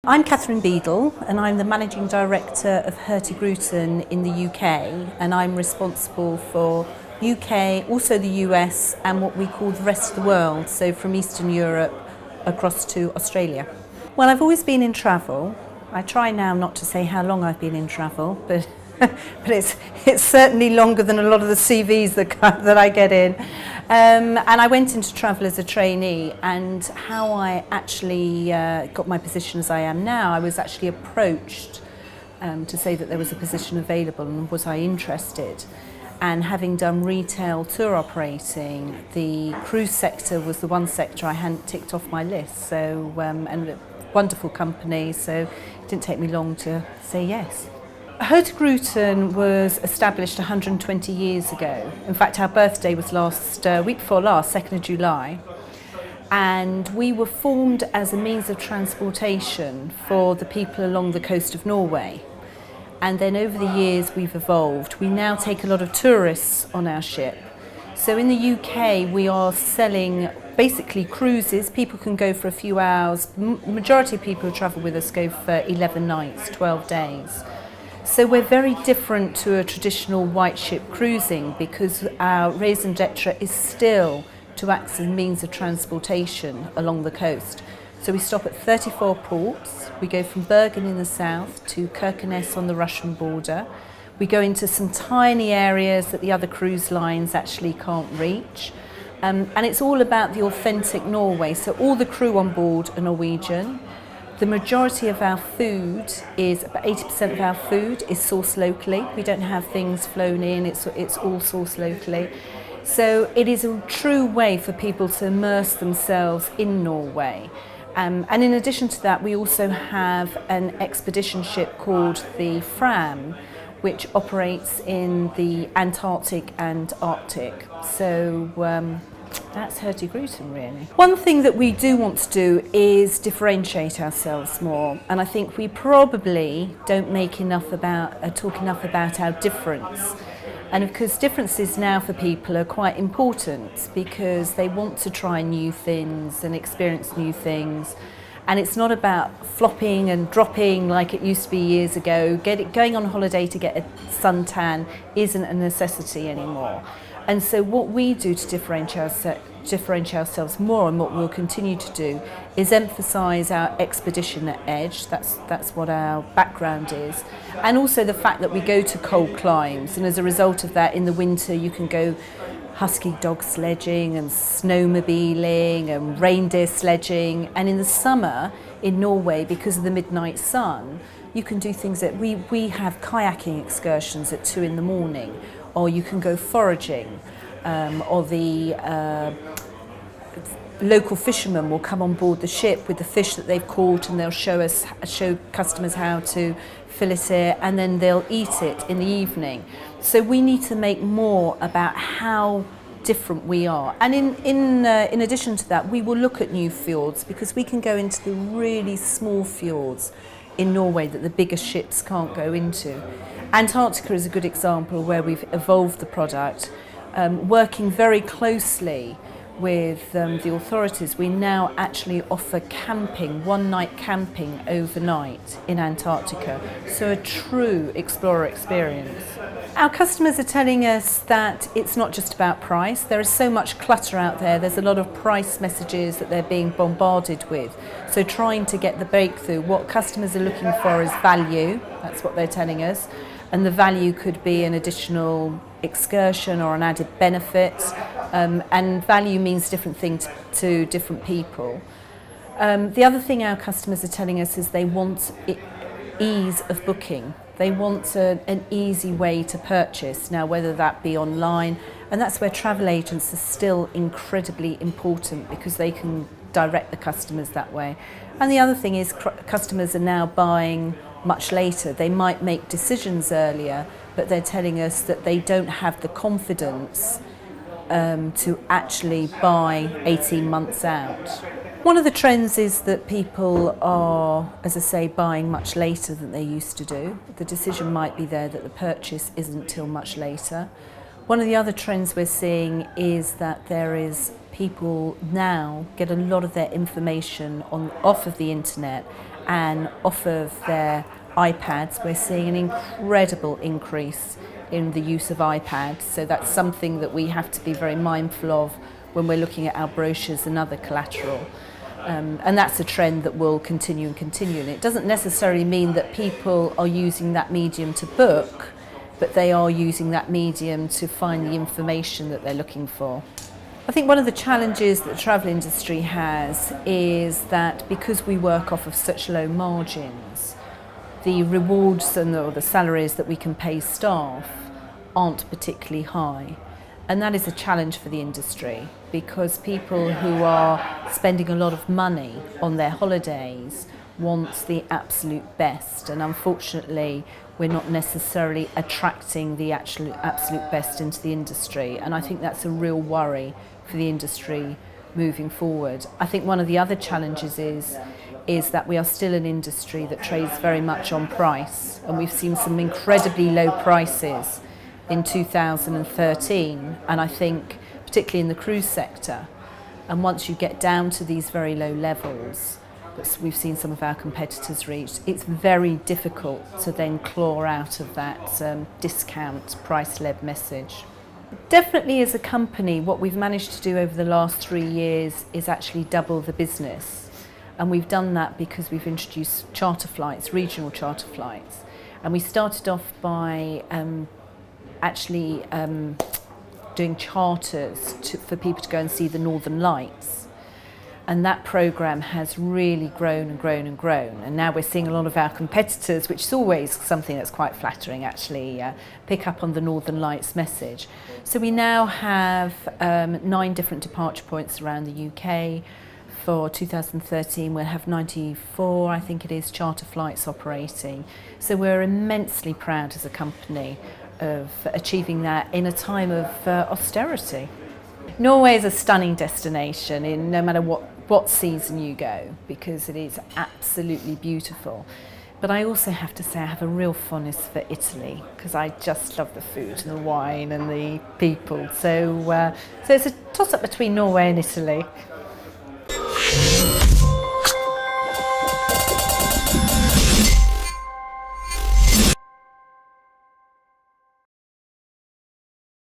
I'm Kathryn Beadle and I'm the Managing Director of Hurtigruten in the UK, and I'm responsible for UK, also the US and what we call the rest of the world, so from Eastern Europe across to Australia. Well, I've always been in travel. I try now not to say how long I've been in travel, but it's certainly longer than a lot of the CVs that I get in. And I went into travel as a trainee, and how I actually got my position as I am now, I was actually approached to say that there was a position available and was I interested. And having done retail tour operating, the cruise sector was the one sector I hadn't ticked off my list. So, and a wonderful company, so it didn't take me long to say yes. Hurtigruten was established 120 years ago. In fact, our birthday was week before last, 2nd of July. And we were formed as a means of transportation for the people along the coast of Norway. And then over the years we've evolved. We now take a lot of tourists on our ship. So in the UK we are selling basically cruises. People can go for a few hours. Majority of people who travel with us go for 11 nights, 12 days. So we're very different to a traditional white ship cruising because our raison d'etre is still to act as a means of transportation along the coast. So we stop at 34 ports. We go from Bergen in the south to Kirkenes on the Russian border. We go into some tiny areas that the other cruise lines actually can't reach. And it's all about the authentic Norway. So all the crew on board are Norwegian. The majority of our food is, about 80% of our food is sourced locally. We don't have things flown in, it's all sourced locally. So it is a true way for people to immerse themselves in Norway. And in addition to that, we also have an expedition ship called the Fram, which operates in the Antarctic and Arctic. So that's Hurtigruten really. One thing that we do want to do is differentiate ourselves more, and I think we probably don't talk enough about our difference. And of course differences now for people are quite important because they want to try new things and experience new things. And it's not about flopping and dropping like it used to be years ago. Going on holiday to get a suntan isn't a necessity anymore. And so what we do to differentiate ourselves more, and what we'll continue to do, is emphasise our expedition edge. That's what our background is. And also the fact that we go to cold climes, and as a result of that, in the winter you can go husky dog sledging and snowmobiling and reindeer sledging, and in the summer in Norway, because of the midnight sun, you can do things that we have kayaking excursions at 2 in the morning, or you can go foraging, or the local fishermen will come on board the ship with the fish that they've caught, and they'll show customers how to fillet it, and then they'll eat it in the evening. So we need to make more about how different we are. And in addition to that, we will look at new fjords, because we can go into the really small fjords in Norway that the bigger ships can't go into. Antarctica is a good example where we've evolved the product, working very closely with the authorities. We now actually offer camping, one-night camping overnight in Antarctica, so a true explorer experience. Our customers are telling us that it's not just about price. There is so much clutter out there. There's a lot of price messages that they're being bombarded with. So trying to get the breakthrough, what customers are looking for is value. That's what they're telling us. And the value could be an additional excursion or an added benefit. And value means different things to different people. The other thing our customers are telling us is they want ease of booking. They want an easy way to purchase, now whether that be online, and that's where travel agents are still incredibly important, because they can direct the customers that way. And the other thing is customers are now buying much later. They might make decisions earlier, but they're telling us that they don't have the confidence to actually buy 18 months out. One of the trends is that people are, as I say, buying much later than they used to do. The decision might be there that the purchase isn't till much later. One of the other trends we're seeing is that people now get a lot of their information off of the internet, and off of their iPads, we're seeing an incredible increase in the use of iPads. So that's something that we have to be very mindful of when we're looking at our brochures and other collateral. And that's a trend that will continue and continue. And it doesn't necessarily mean that people are using that medium to book, but they are using that medium to find the information that they're looking for. I think one of the challenges that the travel industry has is that because we work off of such low margins, the rewards or the salaries that we can pay staff aren't particularly high. And that is a challenge for the industry, because people who are spending a lot of money on their holidays want the absolute best, and unfortunately we're not necessarily attracting the absolute best into the industry, and I think that's a real worry for the industry moving forward. I think one of the other challenges is that we are still an industry that trades very much on price, and we've seen some incredibly low prices in 2013, and I think particularly in the cruise sector, and once you get down to these very low levels that we've seen some of our competitors reach, it's very difficult to then claw out of that discount price-led message. Definitely as a company, what we've managed to do over the last 3 years is actually double the business, and we've done that because we've introduced charter flights, regional charter flights, and we started off by doing charters for people to go and see the Northern Lights, and that programme has really grown and grown and grown, and now we're seeing a lot of our competitors, which is always something that's quite flattering actually, pick up on the Northern Lights message. So we now have 9 different departure points around the UK. For 2013 we'll have 94, I think it is, charter flights operating. So we're immensely proud as a company of achieving that in a time of austerity. Norway is a stunning destination in no matter what season you go, because it is absolutely beautiful. But I also have to say I have a real fondness for Italy, because I just love the food and the wine and the people. So it's a toss-up between Norway and Italy.